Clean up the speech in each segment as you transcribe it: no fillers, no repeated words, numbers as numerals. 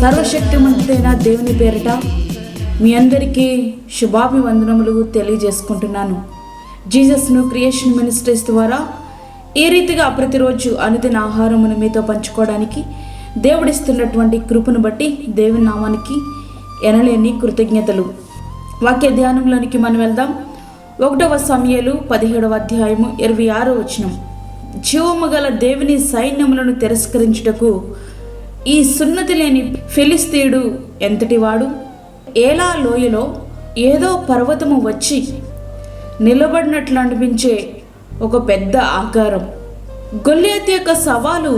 సర్వశక్తిమంతుడైన దేవుని పేరిట మీ అందరికీ శుభాభివందనములు తెలియజేసుకుంటున్నాను. జీసస్ను క్రియేషన్ మినిస్ట్రీస్ ద్వారా ఈ రీతిగా ప్రతిరోజు అనుదిన ఆహారమును మీతో పంచుకోవడానికి దేవుడిస్తున్నటువంటి కృపను బట్టి దేవుని నామానికి ఎనలేని కృతజ్ఞతలు. వాక్య ధ్యానంలోనికి మనం వెళ్దాం. 1 సమూయేలు 17వ అధ్యాయము 26వ వచనం. జీవము గల దేవుని సైన్యములను తిరస్కరించుటకు ఈ సున్నతి లేని ఫిలిస్తీయుడు ఎంతటివాడు? ఏలా లోయలో ఏదో పర్వతము వచ్చి నిలబడినట్లు అనిపించే ఒక పెద్ద ఆకారం. గొల్లియాతు యొక్క సవాలు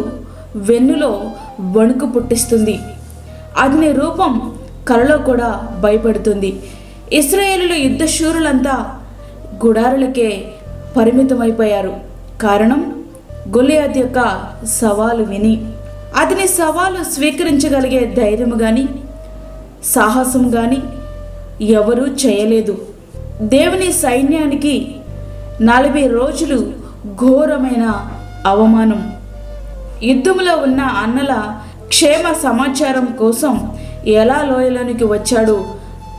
వెన్నులో వణుకు పుట్టిస్తుంది. అగ్ని రూపం కలలో కూడా భయపడుతుంది. ఇశ్రాయేలుల యుద్ధ శూరులంతా గుడారులకే పరిమితమైపోయారు. కారణం గొల్లియాతు యొక్క సవాలు విని అతని సవాలు స్వీకరించగలిగే ధైర్యం కానీ సాహసం కానీ ఎవరూ చేయలేదు. దేవుని సైన్యానికి 40 రోజులు ఘోరమైన అవమానం. యుద్ధంలో ఉన్న అన్నల క్షేమ సమాచారం కోసం ఎలా లోయలోనికి వచ్చాడు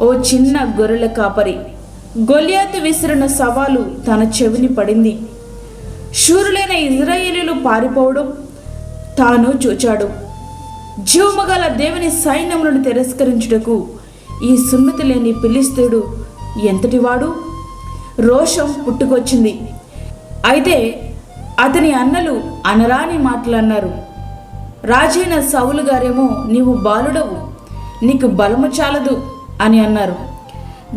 ఓ చిన్న గొర్రెల కాపరి. గొల్లియాతు విసిరిన సవాలు తన చెవిని పడింది. శూరులైన ఇశ్రాయేలీయులు పారిపోవడం తాను చూచాడు. జీవముగల దేవుని సైన్యములను తిరస్కరించుటకు ఈ సున్నతి లేని ఫిలిస్తీయుడు ఎంతటివాడు? రోషం పుట్టుకొచ్చింది. అయితే అతని అన్నలు అనరాని మాటలు అన్నారు. రాజైన సౌలు గారేమో నీవు బాలుడవు, నీకు బలము చాలదు అని అన్నారు.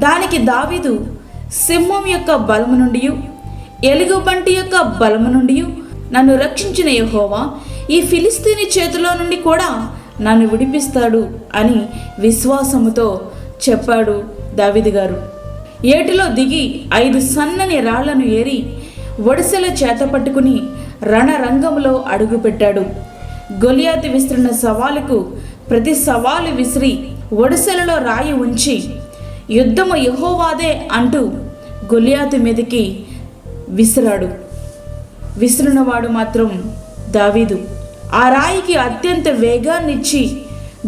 దానికి దావీదు సింహం యొక్క బలము నుండి, ఎలుగుబంటి యొక్క బలము నుండి నన్ను రక్షించిన యెహోవా ఈ ఫిలిస్తీని చేతిలో నుండి కూడా నన్ను విడిపిస్తాడు అని విశ్వాసముతో చెప్పాడు దావీదు గారు. ఏటిలో దిగి 5 సన్నని రాళ్లను ఏరి ఒడిసెల చేత పట్టుకుని రణరంగంలో అడుగుపెట్టాడు. గొల్లియాతు విసిరిన సవాలుకు ప్రతి సవాలు విసిరి ఒడిసెలలో రాయి ఉంచి యుద్ధము యెహోవాదే అంటూ గొల్లియాతు మీదకి విసిరాడు. విసిరినవాడు మాత్రం దావీదు. ఆ రాయికి అత్యంత వేగాన్నిచ్చి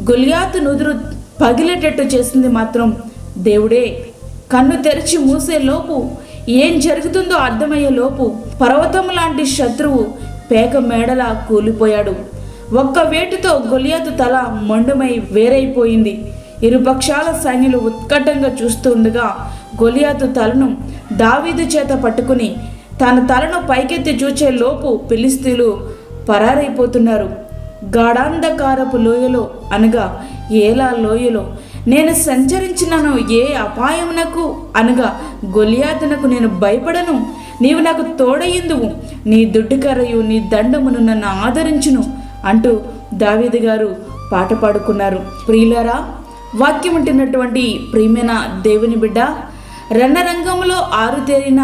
గొల్లియాతు నుదురు పగిలేటట్టు చేసింది మాత్రం దేవుడే. కన్ను తెరిచి మూసే లోపు, ఏం జరుగుతుందో అర్థమయ్యే లోపు పర్వతం లాంటి శత్రువు పేక మేడలా కూలిపోయాడు. ఒక్క వేటుతో గొల్లియాతు తల మొండమై వేరైపోయింది. ఇరుపక్షాల సైన్యులు ఉత్కటంగా చూస్తూ ఉండగా గొల్లియాతు తలను దావీదు చేత పట్టుకుని తన తలను పైకెత్తి చూచే లోపు ఫిలిస్తీయులు పరారైపోతున్నారు. గాఢాంధకారపు లోయలో అనగా ఏలా లోయలో నేను సంచరించినను ఏ అపాయమునకు అనగా గొల్లియాతునకు నేను భయపడను. నీవు నాకు తోడయిందువు, నీ దుడ్డుకర్రయు నీ దండమును నన్ను ఆదరించును అంటూ దావీదు గారు పాట పాడుకున్నారు. ప్రియులారా, వాక్యం ఉంటున్నటువంటి ప్రియమైన దేవుని బిడ్డ, రణరంగంలో ఆరుతేరిన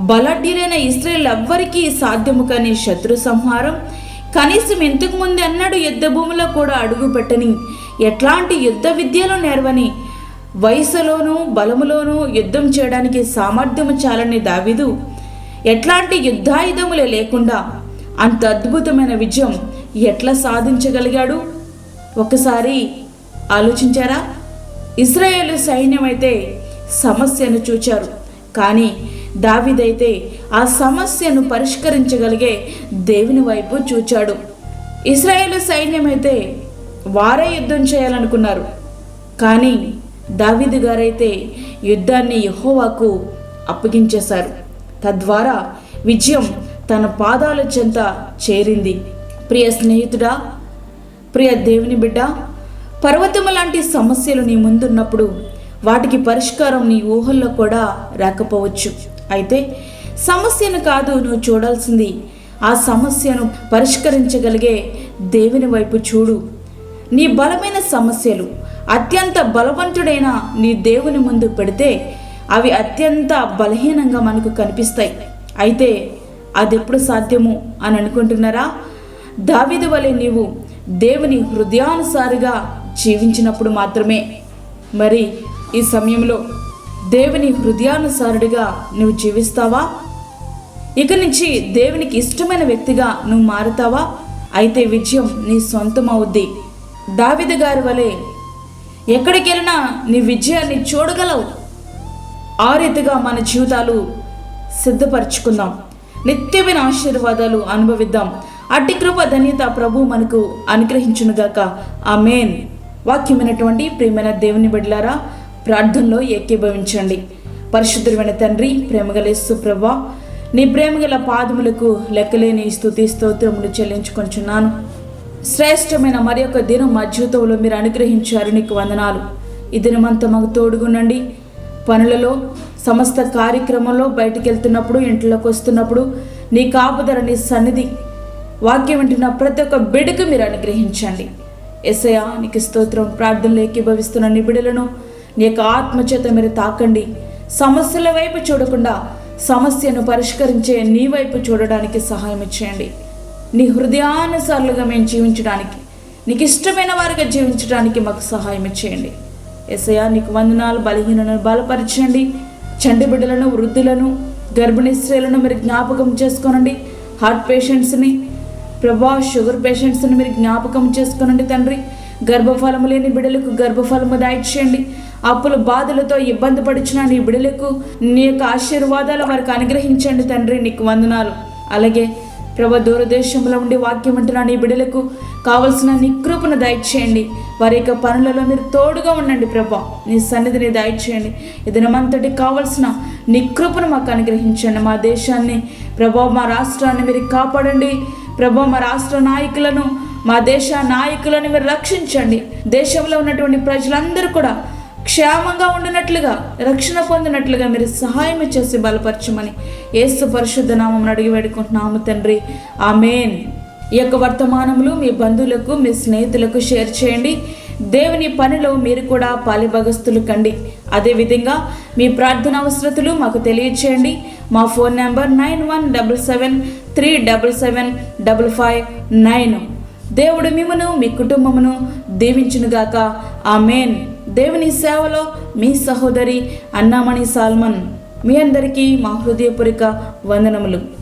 బలఢ్యులైన ఇశ్రాయేలు ఎవ్వరికీ సాధ్యము కాని శత్రు సంహారం కనీసం ఇంతకు ముందు అన్నాడు యుద్ధ భూమిలో కూడా అడుగు పెట్టని, ఎట్లాంటి యుద్ధ విద్యలో నేర్వని, వయసులోనూ బలములోనూ యుద్ధం చేయడానికి సామర్థ్యము చాలని దావీదు ఎట్లాంటి యుద్ధాయుధములే లేకుండా అంత అద్భుతమైన విజయం ఎట్లా సాధించగలిగాడు? ఒకసారి ఆలోచించారా? ఇశ్రాయేలు సైన్యం అయితే సమస్యను చూచారు, కానీ దావీదైతే ఆ సమస్యను పరిష్కరించగలిగే దేవుని వైపు చూచాడు. ఇశ్రాయేలు సైన్యం అయితే వారే యుద్ధం చేయాలనుకున్నారు, కానీ దావీదు గారైతే యుద్ధాన్ని యెహోవాకు అప్పగించేశారు. తద్వారా విజయం తన పాదాల చెంత చేరింది. ప్రియ స్నేహితుడా, ప్రియ దేవుని బిడ్డ, పర్వతము లాంటి సమస్యలు నీ ముందున్నప్పుడు వాటికి పరిష్కారం నీ ఊహల్లో కూడా రాకపోవచ్చు. అయితే సమస్యను కాదు నువ్వు చూడాల్సింది, ఆ సమస్యను పరిష్కరించగలిగే దేవుని వైపు చూడు. నీ బలమైన సమస్యలు అత్యంత బలవంతుడైన నీ దేవుని ముందు పెడితే అవి అత్యంత బలహీనంగా మనకు కనిపిస్తాయి. అయితే అది ఎప్పుడు సాధ్యము అని అనుకుంటున్నారా? దావీదు వలె నీవు దేవుని హృదయానుసారిగా జీవించినప్పుడు మాత్రమే. మరి ఈ సమయంలో దేవుని హృదయానుసారుడిగా నువ్వు జీవిస్తావా? ఇక నుంచి దేవునికి ఇష్టమైన వ్యక్తిగా నువ్వు మారుతావా? అయితే విజయం నీ సొంతం అవుద్ది. దావీదు గారి వలె ఎక్కడికి వెళ్ళినా నీ విజయాన్ని చూడగలవు. ఆ రీతిగా మన జీవితాలు సిద్ధపరచుకుందాం. నిత్యమైన ఆశీర్వాదాలు అనుభవిద్దాం. అట్టి కృప ధన్యత ప్రభు మనకు అనుగ్రహించునుగాక. ఆమేన్. వాక్యమైనటువంటి ప్రియమైన దేవుని బిడ్డలారా, ప్రార్థనలో ఏకీభవించండి. పరిశుద్ధమైన తండ్రి, ప్రేమగల యేసు ప్రభువా, నీ ప్రేమగల పాదములకు లెక్కలేని స్తుతి స్తోత్రములు చెల్లించుకొంచున్నాను. శ్రేష్టమైన మరి యొక్క దినం మా జీవితంలో మీరు అనుగ్రహించారు, నీకు వందనాలు. ఈ దినమంతా మాకు తోడుగుండండి. పనులలో, సమస్త కార్యక్రమంలో, బయటికి వెళ్తున్నప్పుడు, ఇంట్లోకి వస్తున్నప్పుడు నీ కాపుదల, నీ సన్నిధి, వాక్యం వింటున్న ప్రతి ఒక్క బిడ్డకు మీరు అనుగ్రహించండి. యేసయ్యా నీకు స్తోత్రం. ప్రార్థనలు ఏకీభవిస్తున్న నీ బిడ్డలను నీ యొక్క ఆత్మచేత మీరు తాకండి. సమస్యల వైపు చూడకుండా సమస్యను పరిష్కరించే నీ వైపు చూడడానికి సహాయం చేయండి. నీ హృదయానుసారులుగా మేము జీవించడానికి, నీకు ఇష్టమైన వారిగా జీవించడానికి మాకు సహాయం చేయండి. యేసయ్యా నీకు వందనాలు. బలహీనలను బలపరచండి. చంటి బిడ్డలను, వృద్ధులను, గర్భిణీ స్త్రీలను మీరు జ్ఞాపకం చేసుకోనండి. హార్ట్ పేషెంట్స్ని ప్రభా, షుగర్ పేషెంట్స్ని మీరు జ్ఞాపకం చేసుకోనండి తండ్రి. గర్భఫలము లేని బిడ్డలకు గర్భఫలము దయచేయండి. అప్పుల బాధలతో ఇబ్బంది పడిచిన నీ బిడ్డలకు నీ యొక్క ఆశీర్వాదాలు వారికి అనుగ్రహించండి తండ్రి. నీకు వందనాలు. అలాగే ప్రభా, దూరదేశంలో ఉండి వాక్యం అంటున్న నీ బిడ్డలకు కావలసిన నీ కృపను దయచేయండి. వారి యొక్క పనులలో మీరు తోడుగా ఉండండి ప్రభా. నీ సన్నిధిని దయచేయండి. ఈ దినమంతటి కావలసిన నీ కృపను మాకు అనుగ్రహించండి. మా దేశాన్ని ప్రభా, మా రాష్ట్రాన్ని మీరు కాపాడండి ప్రభా. మా రాష్ట్ర నాయకులను, మా దేశ నాయకులను మీరు రక్షించండి. దేశంలో ఉన్నటువంటి ప్రజలందరూ కూడా క్షేమంగా ఉండినట్లుగా, రక్షణ పొందినట్లుగా మీరు సహాయం చేసి బలపరచమని యేసు పరిశుద్ధ నామమున అడిగి వేడుకుంటున్నాము తండ్రి. ఆమేన్. ఈ యొక్క వర్తమానములు మీ బంధువులకు, మీ స్నేహితులకు షేర్ చేయండి. దేవుని పనిలో మీరు కూడా పాలిభాగస్తులు కండి. అదేవిధంగా మీ ప్రార్థన అవసరతలు మాకు తెలియచేయండి. మా ఫోన్ నెంబర్ 9177377559. దేవుడు మిమ్మను, మీ కుటుంబమును దీవించునుగాక. ఆమేన్. దేవుని సేవలో మీ సహోదరి అన్నామణి సాల్మన్. మీ అందరికీ మా హృదయపూర్వక వందనములు.